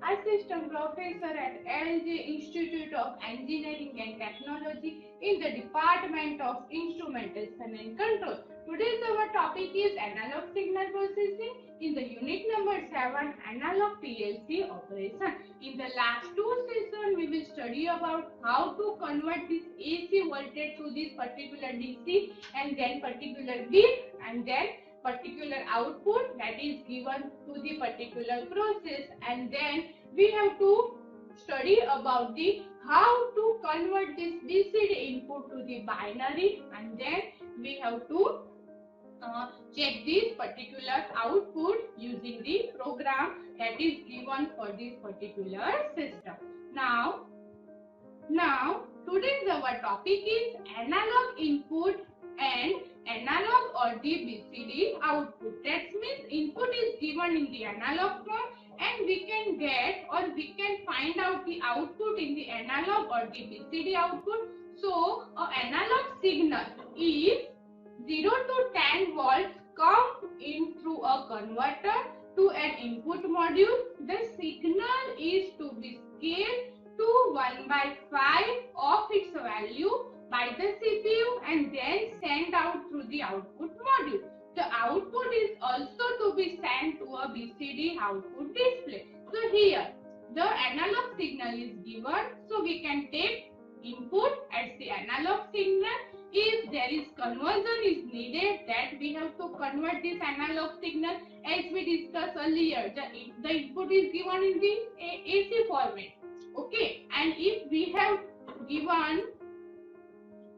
Assistant Professor at LJ Institute of Engineering and Technology in the Department of Instrumentation and Control. Today's our topic is Analog Signal Processing in the unit number 7, Analog PLC Operation. In the last two sessions, we will study about how to convert this AC voltage to this particular DC and then particular bit and then particular output that is given to the particular process, and then we have to study about the how to convert this BCD input to the binary, and then we have to check this particular output using the program that is given for this particular system. Now today's our topic is analog input and analog or the BCD output. That means input is given in the analog form and we can get or we can find out the output in the analog or the BCD output. So an analog signal is 0 to 10 volts come in through a converter to an input module. The signal is to be scaled to 1/5 of its value by the CPU and then sent out through the output module. The output is also to be sent to a BCD output display. So here the analog signal is given, so we can take input as the analog signal. If there is conversion is needed, that we have to convert this analog signal as we discussed earlier. The input is given in the AC format. Okay, and if we have given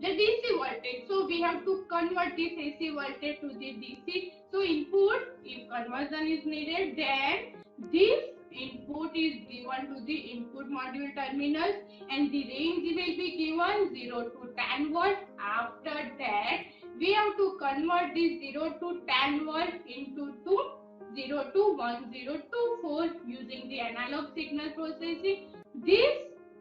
the DC voltage, so we have to convert this AC voltage to the DC. So input, if conversion is needed, then this input is given to the input module terminals and the range will be given 0 to 10 volts. After that, we have to convert this 0 to 10 volts into 0 to 1024 using the analog signal processing. This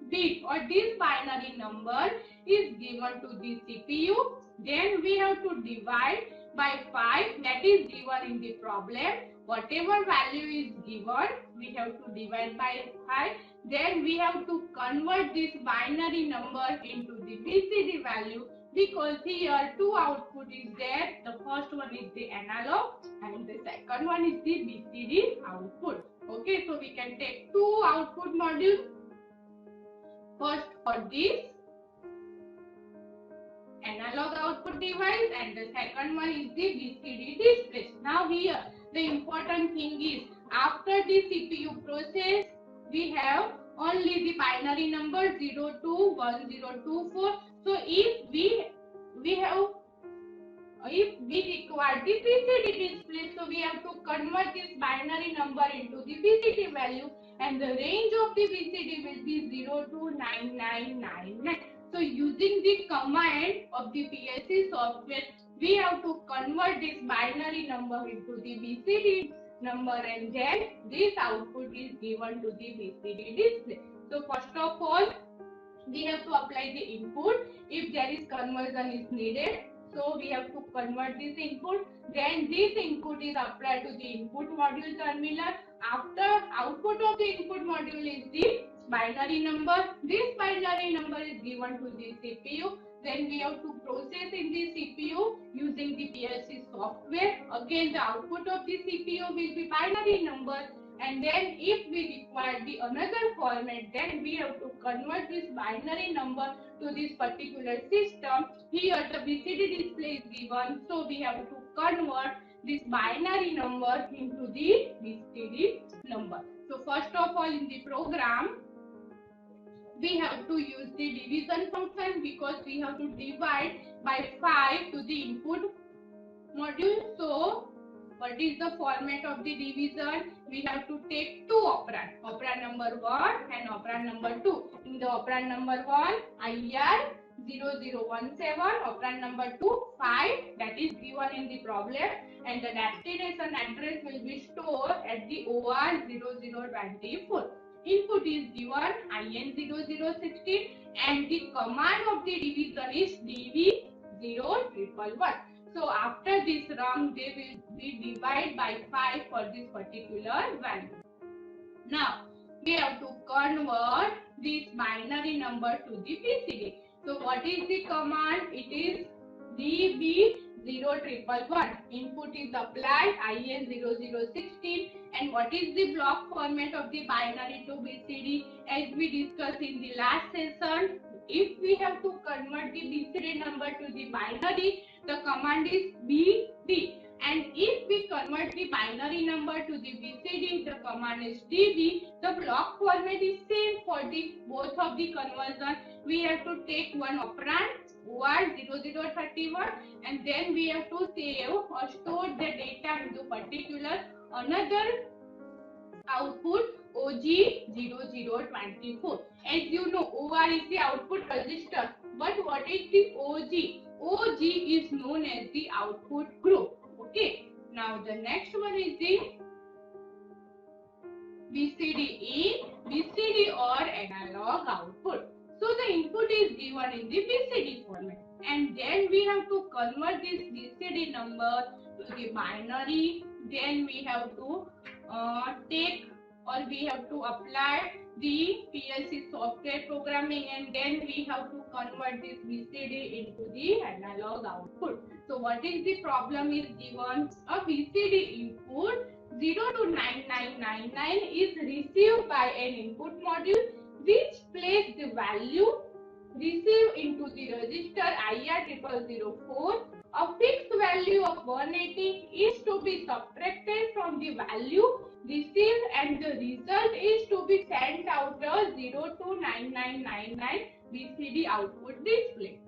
bit or this binary number is given to the CPU. Then we have to divide by 5, that is given in the problem. Whatever value is given, we have to divide by 5. Then we have to convert this binary number into the BCD value, because here two output is there. The first one is the analog and the second one is the BCD output. Okay, so we can take two output modules. First for this analog output device and the second one is the BCD display. Now here the important thing is, after the CPU process we have only the binary number 0 to 1024. So if we require the BCD display, so we have to convert this binary number into the BCD value, and the range of the BCD will be 0 to 9999. So using the command of the PLC software, we have to convert this binary number into the BCD number, and then this output is given to the BCD display. So first of all, we have to apply the input. If there is conversion is needed, so we have to convert this input. Then this input is applied to the input module terminal. After output of the input module is the binary number. This binary number is given to the CPU. Then we have to process in the CPU using the PLC software. Again, the output of the CPU will be binary number. And then if we require the another format, then we have to convert this binary number to this particular system. Here the BCD display is given, so we have to convert this binary number into the BCD number. So first of all, in the program, we have to use the division function, because we have to divide by 5 to the input module. So what is the format of the division? We have to take two operand, operand number 1 and operand number 2. In the operand number 1, IR 0017, operand number 2, 5, that is given in the problem, and the destination address will be stored at the OR 0024. Input is given IN0016 and the command of the division is DV0111. So after this rung, they will be divided by 5 for this particular value. Now we have to convert this binary number to the BCD. So what is the command? It is DB0111. Input is applied IN0016. And what is the block format of the binary to BCD? As we discussed in the last session, if we have to convert the BCD number to the binary, the command is BD. And if we convert the binary number to the BCD, the command is DB. The block format is same for the both of the conversion. We have to take one operand OR0031 and then we have to save or store the data into particular another output OG0024. As you know, OR is the output register. But what is the OG? OG is known as the output group. Okay. Now the next one is the BCD in BCD or analog output. So the input is given in the BCD format. And then we have to convert this BCD number to the binary. Then we have to take or we have to apply the PLC software programming, and then we have to convert this BCD into the analog output. So what is the problem is given? A BCD input 0 to 9999 is received by an input module which places the value received into the register IR0004. A fixed value of 180 is to be subtracted from the value received and the result is to be sent out the 0 to 9999 BCD output display.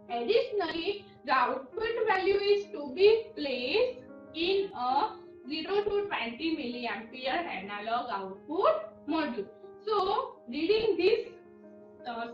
Additionally, the output value is to be placed in a 0 to 20 milliampere analog output module. So, reading this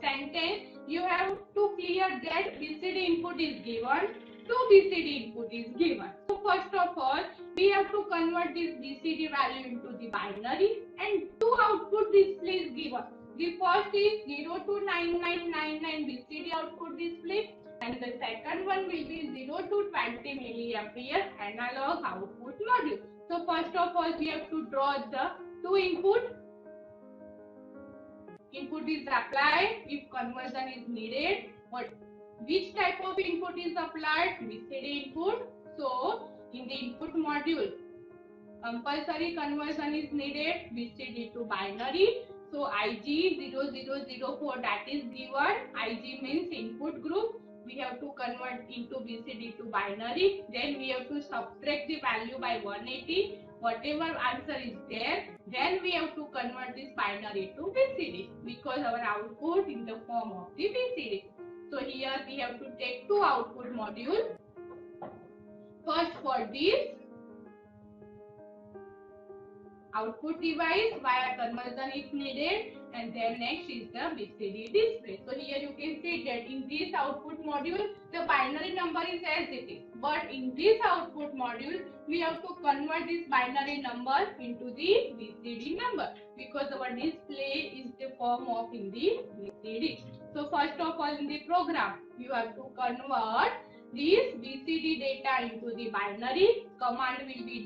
sentence, you have to clear that BCD input is given, 2 BCD input is given. So, first of all, we have to convert this BCD value into the binary and 2 output display is given. The first is 0 to 9999 BCD output display and the second one will be 0 to 20 milliampere analog output module. So first of all we have to draw the 2 input. Input is applied if conversion is needed. Which type of input is applied? BCD input. So in the input module, compulsory conversion is needed, BCD to binary. So IG0004 that is given. IG means input group. We have to convert into BCD to binary. Then we have to subtract the value by 180. Whatever answer is there, then we have to convert this binary to BCD because our output in the form of the BCD. So here we have to take 2 output modules. First for this output device via conversion if needed, and then next is the BCD display. So here you can see that in this output module the binary number is as it is, but in this output module we have to convert this binary number into the BCD number because our display is the form of in the BCD. So first of all in the program you have to convert this BCD data into the binary. Command will be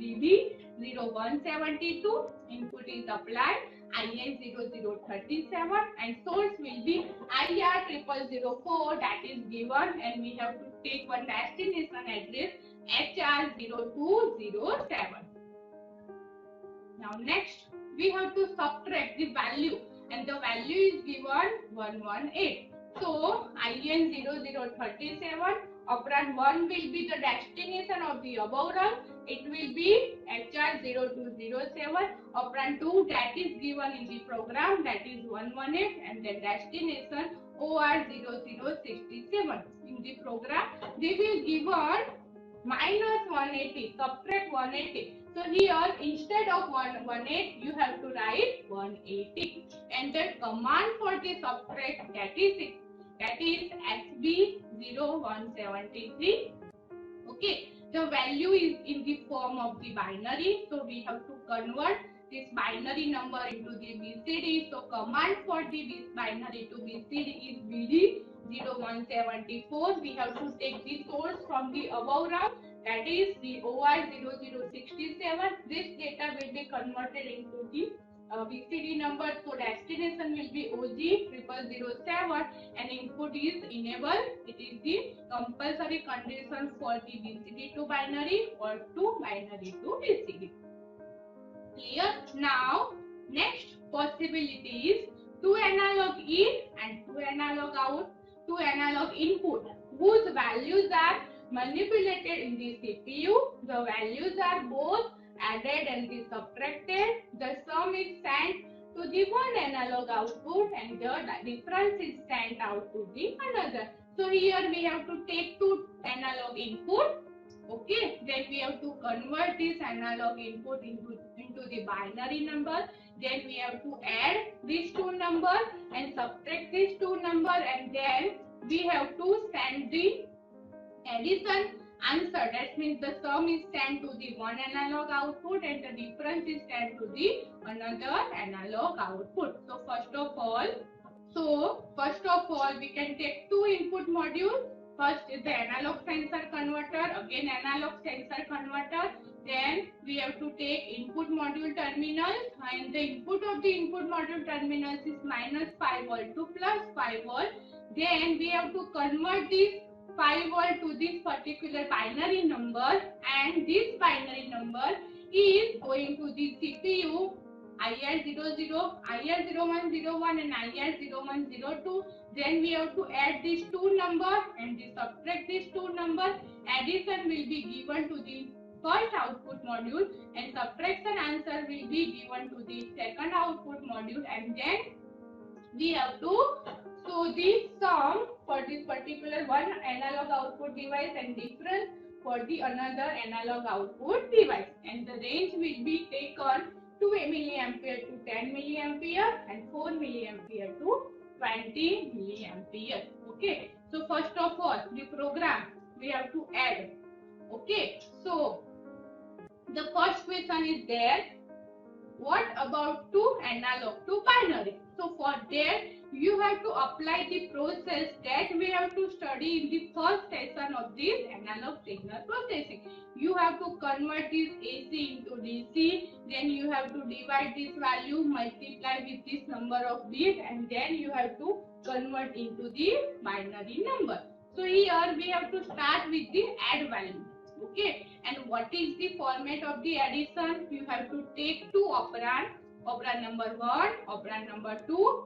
DB0172. Input is applied IN0037 and source will be IR0004 that is given, and we have to take one destination address HR0207. Now next we have to subtract the value and the value is given 118. So IN0037 operand 1 will be the destination of the above rung. It will be HR0207. Operand 2 that is given in the program that is 118 and the destination OR0067. In the program they will given minus 180, subtract 180. So here instead of 118 you have to write 180 and the command for the subtract that is SB0173. Okay, the value is in the form of the binary, so we have to convert this binary number into the BCD. So command for the binary to BCD is BD0174. We have to take the source from the above round, that is the OR0067. This data will be converted into the BCD number, so destination will be OG 0007 and input is enabled. It is the compulsory condition for the BCD to binary or to binary to BCD. Clear? Now, next possibility is 2 analog in and 2 analog out, 2 analog input whose values are manipulated in the CPU. The values are both added and the subtracted. The sum is sent to the one analog output and the difference is sent out to the another. So here we have to take 2 analog input. Okay, then we have to convert this analog input into the binary number. Then we have to add these 2 numbers and subtract these 2 numbers, and then we have to send the addition answer. That means the sum is sent to the one analog output and the difference is sent to the another analog output. So first of all, we can take 2 input modules. First is the analog sensor converter, again analog sensor converter. Then we have to take input module terminals, and the input of the input module terminals is -5 volt to +5 volt. Then we have to convert this 5 volt to this particular binary number, and this binary number is going to the CPU IR00, IR0101 and IR0102. Then we have to add these 2 numbers and subtract these 2 numbers. Addition will be given to the first output module and subtraction answer will be given to the second output module, and then we have to show the sum for this particular one analog output device and difference for the another analog output device, and the range will be taken 2 milliampere to 10 milliampere and 4 milliampere to 20 milliampere. Okay, so first of all the program we have to add. Okay, so the first question is there, what about 2 analog to binary? So for that you have to apply the process that we have to study in the first session of this analog signal processing. You have to convert this AC into DC, then you have to divide this value, multiply with this number of bits, and then you have to convert into the binary number. So here we have to start with the add value. Okay, and what is the format of the addition? You have to take 2 operands, operand number 1, operand number 2,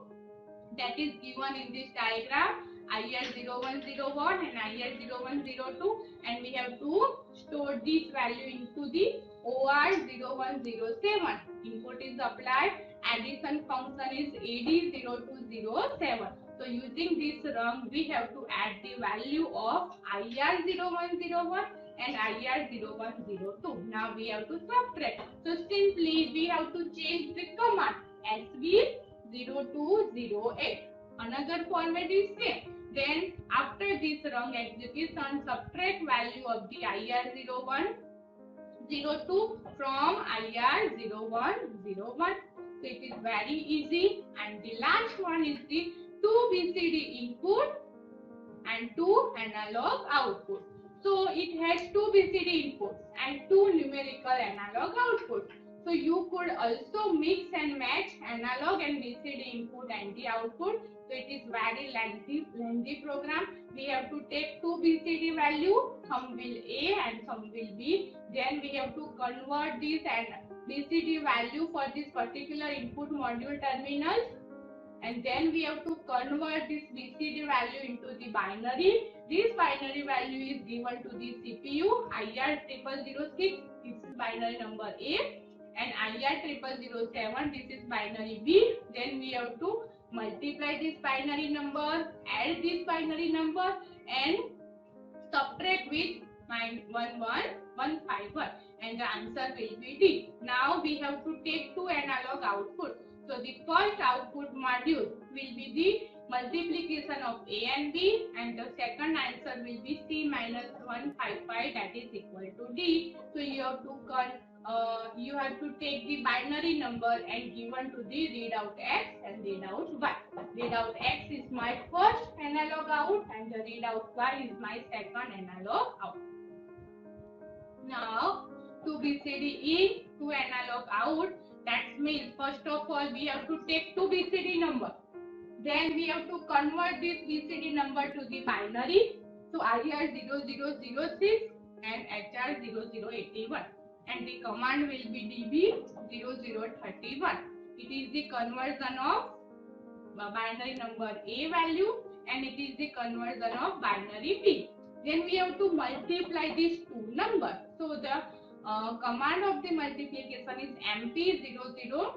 that is given in this diagram, IR0101 and IR0102, and we have to store this value into the OR0107. Input is applied, addition function is AD0207. So using this rung we have to add the value of IR0101 and IR0102. Now we have to subtract. So simply we have to change the command SB0208. Another format is same. Then after this rung execution, subtract value of the IR0102 from IR0101. So it is very easy. And the last one is the 2 BCD input and 2 analog output. So it has 2 BCD inputs and 2 numerical analog outputs. So you could also mix and match analog and BCD input and the output. So it is very lengthy program. We have to take 2 BCD value, some will A and some will B. Then we have to convert this and BCD value for this particular input module terminals. And then we have to convert this BCD value into the binary. This binary value is given to the CPU IR0006. This is binary number A, and IR0007. This is binary B. Then we have to multiply this binary number, add this binary number, and subtract with 11151, and the answer will be D. Now we have to take 2 analog outputs. So the first output module will be the multiplication of A and B, and the second answer will be C minus 155, that is equal to D. So you have to take the binary number and given to the readout X and readout Y. Readout X is my first analog out and the readout Y is my second analog out. Now 2 BCD in, 2 analog out. That means first of all we have to take two BCD number. Then we have to convert this BCD number to the binary. So IR0006 and HR0081. And the command will be DB0031. It is the conversion of binary number A value and it is the conversion of binary B. Then we have to multiply these two numbers. So the command of the multiplication is MP0032.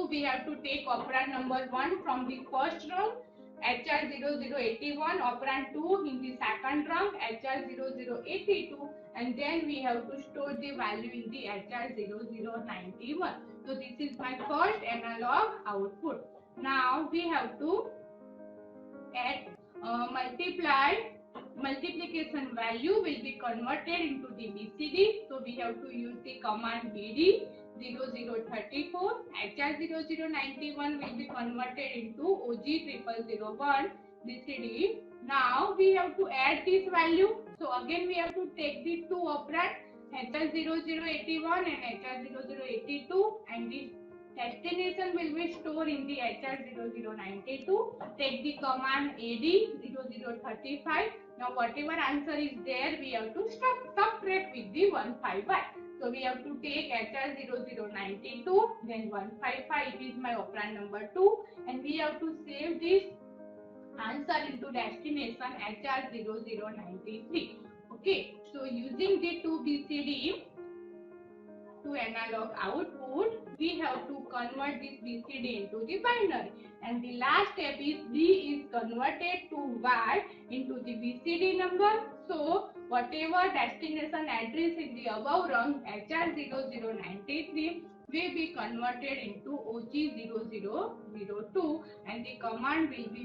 We have to take operand number 1 from the first row, HR0081, operand 2 in the second row, HR0082, and then we have to store the value in the HR0091. So this is my first analog output. Now we have to add multiplication value will be converted into the BCD. So we have to use the command BD 0034. HR0091 will be converted into OG0001 BCD. Now we have to add this value. So again we have to take the two operands HR0081 and HR0082 and this destination will be stored in the HR0092. Take the command AD0035. Now whatever answer is there, we have to subtract with the 155. So we have to take HR0092, then 155, it is my operand number 2, and we have to save this answer into destination HR0093. Okay, so using the two BCD to analog output, we have to convert this BCD into the binary. And the last step is B is converted to Y into the BCD number. So whatever destination address in the above rung HR0093 will be converted into OG0002 and the command will be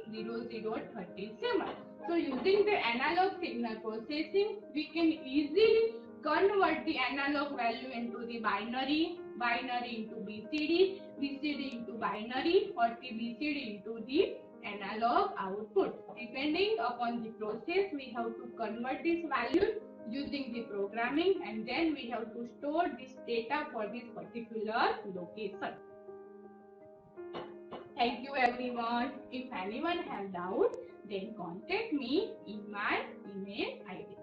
BD0037. So using the analog signal processing, we can easily convert the analog value into the binary, binary into BCD, BCD into binary, or the BCD into the analog output. Depending upon the process, we have to convert this value using the programming and then we have to store this data for this particular location. Thank you everyone. If anyone has doubt, then contact me in my email ID.